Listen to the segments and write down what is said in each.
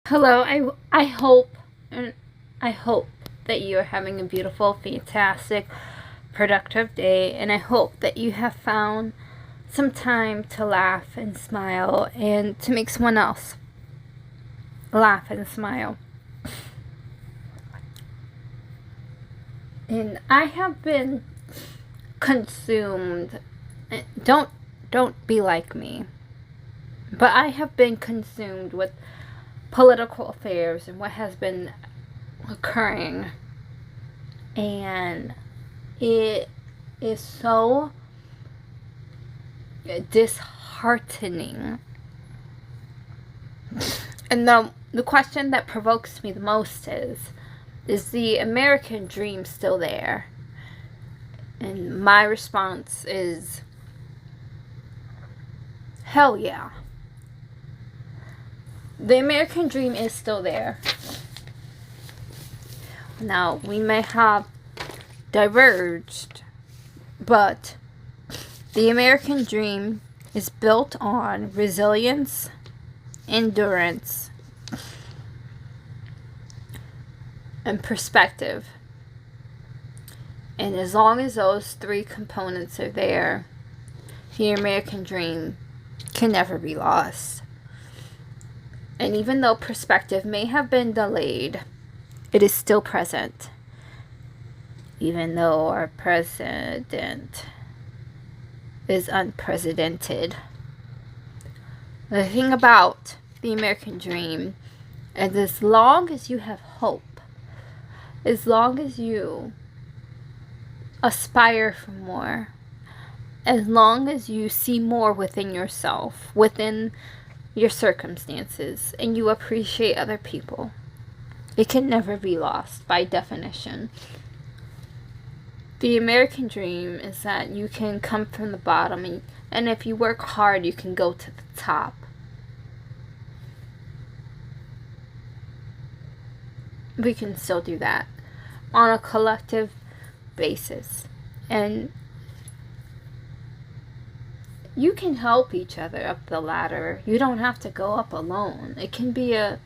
Hello, I hope and I hope that you are having a beautiful, fantastic, productive day, and I hope that you have found some time to laugh and smile and to make someone else laugh and smile. And I have been consumed. Don't be like me. But I have been consumed with political affairs and what has been occurring, and it is so disheartening. And the question that provokes me the most is the American dream still there? And my response is hell yeah. The American dream is still there. Now, we may have diverged, but the American dream is built on resilience, endurance, and perspective. And as long as those three components are there, the American dream can never be lost. And even though perspective may have been delayed, it is still present. Even though our president is unprecedented. The thing about the American dream is, as long as you have hope, as long as you aspire for more, as long as you see more within yourself, within your circumstances, and you appreciate other people, it can never be lost by definition. The American dream is that you can come from the bottom, and if you work hard, you can go to the top. We can still do that on a collective basis. And you can help each other up the ladder. You don't have to go up alone. It can be a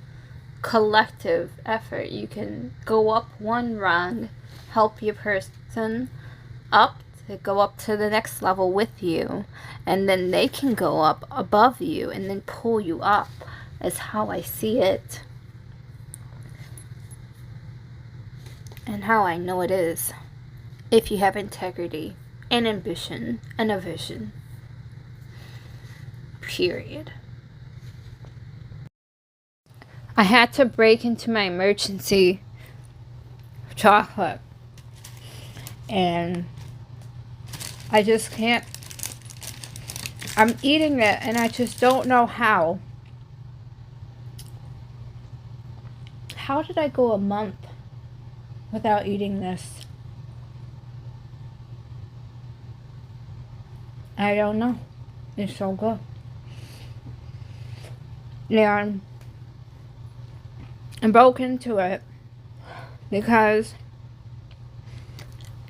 collective effort. You can go up one rung, help your person up to go up to the next level with you, and then they can go up above you and then pull you up, is how I see it and how I know it is, if you have integrity and ambition and a vision. Period. I had to break into my emergency chocolate, and I just can't. I'm eating it and I just don't know how. How did I go a month without eating this? I don't know. It's so good. And I broke into it because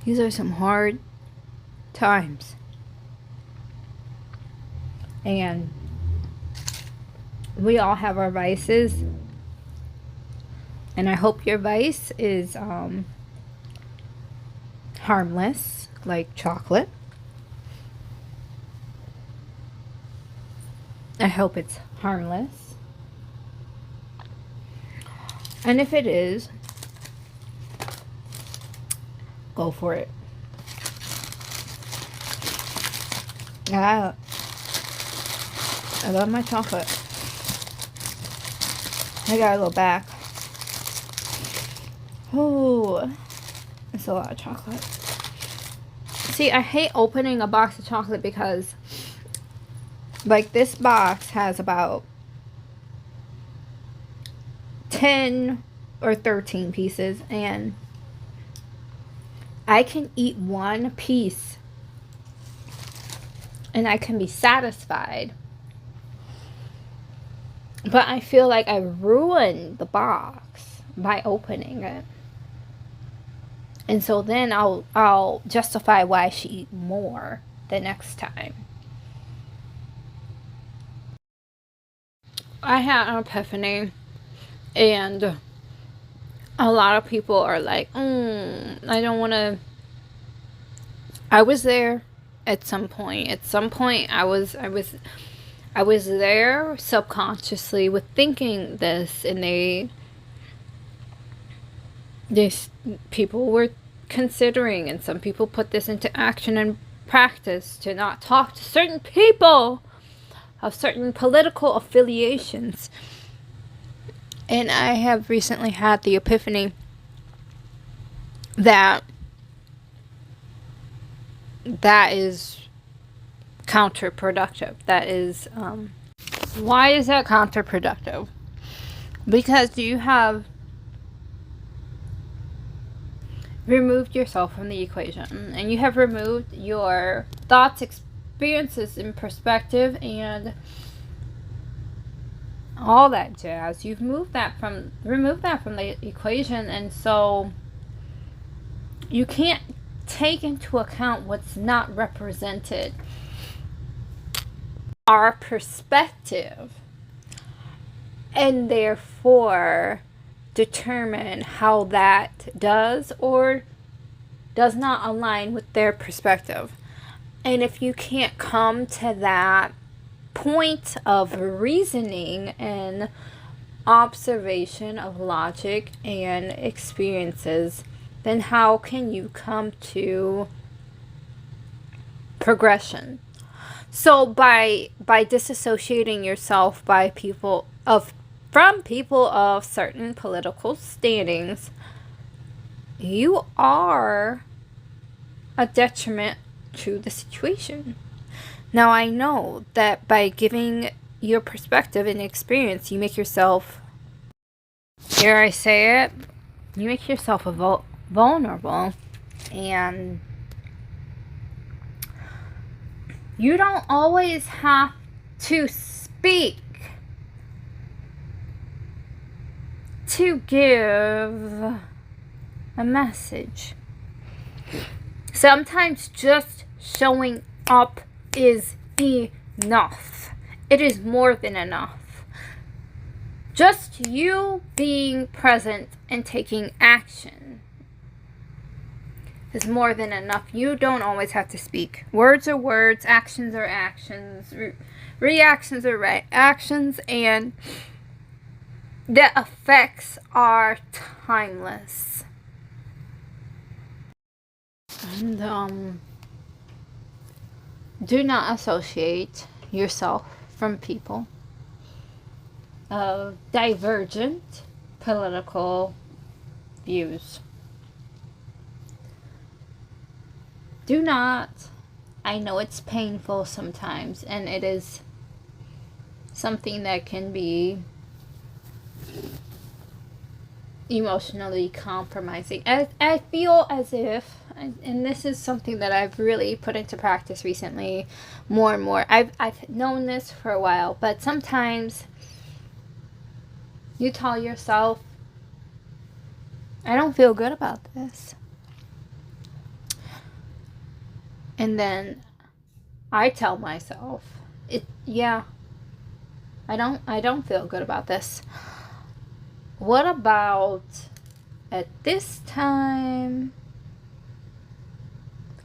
these are some hard times. And we all have our vices. And I hope your vice is harmless, like chocolate. I hope it's harmless. And if it is, go for it. I love my chocolate. I gotta go back. Oh, it's a lot of chocolate. See, I hate opening a box of chocolate because, like, this box has about 10 or 13 pieces, and I can eat one piece and I can be satisfied, but I feel like I ruined the box by opening it, and so then I'll justify why I should eat more the next time. I had an epiphany And a lot of people are like, I don't want to. I was there at some point. At some point, I was there subconsciously with thinking this, and these people were considering, and some people put this into action and practice to not talk to certain people of certain political affiliations. And I have recently had the epiphany that is counterproductive. That is, why is that counterproductive? Because you have removed yourself from the equation, and you have removed your thoughts, experiences, and perspective, and all that jazz. You've removed that from the equation, and so you can't take into account what's not represented. Our perspective, and therefore determine how that does or does not align with their perspective. And if you can't come to that point of reasoning and observation of logic and experiences, then how can you come to progression? So by disassociating yourself from people of certain political standings, you are a detriment to the situation. Now, I know that by giving your perspective and experience, you make yourself, dare I say it, you make yourself vulnerable, and you don't always have to speak to give a message. Sometimes just showing up is enough. It is more than enough. Just you being present and taking action is more than enough. You don't always have to speak. Words are words, actions are actions, reactions are reactions, and the effects are timeless. And do not associate yourself from people of divergent political views. Do not. I know it's painful sometimes, and it is something that can be emotionally compromising. I feel as if, and this is something that I've really put into practice recently more and more. I've known this for a while, but sometimes you tell yourself, I don't feel good about this. And then I tell myself, I don't feel good about this. What about at this time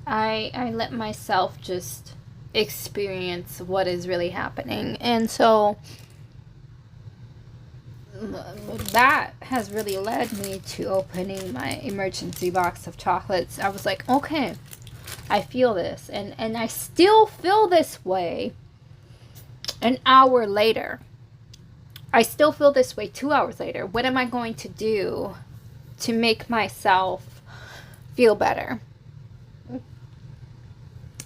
I let myself just experience what is really happening? And so that has really led me to opening my emergency box of chocolates. I was like, okay, I feel this, and I still feel this way an hour later. I still feel this way 2 hours later. What am I going to do to make myself feel better?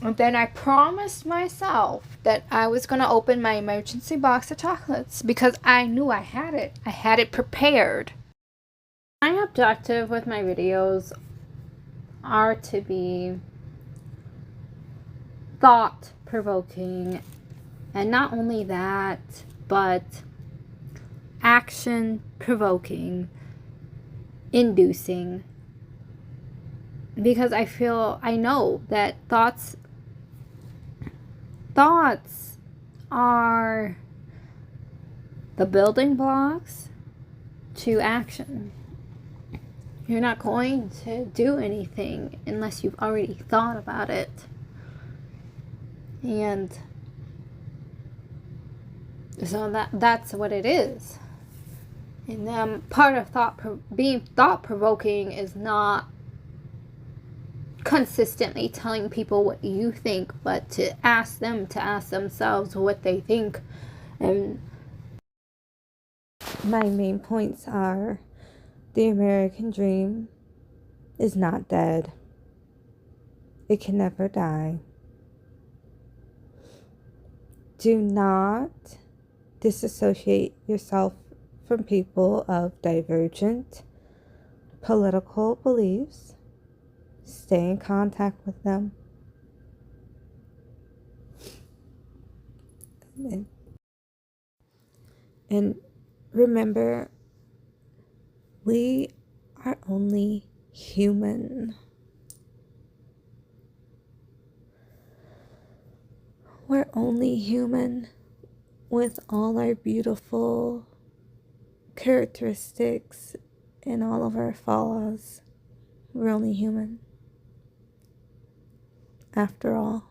And then I promised myself that I was going to open my emergency box of chocolates because I knew I had it. I had it prepared. My objective with my videos are to be thought-provoking, and not only that, but action-provoking, inducing, because I know that thoughts are the building blocks to action. You're not going to do anything unless you've already thought about it. And so that's what it is. And part of being thought-provoking is not consistently telling people what you think, but to ask them to ask themselves what they think. And my main points are: the American dream is not dead. It can never die. Do not disassociate yourself from people of divergent political beliefs. Stay in contact with them. And remember, we are only human. We're only human with all our beautiful characteristics and all of our flaws. We're only human, after all.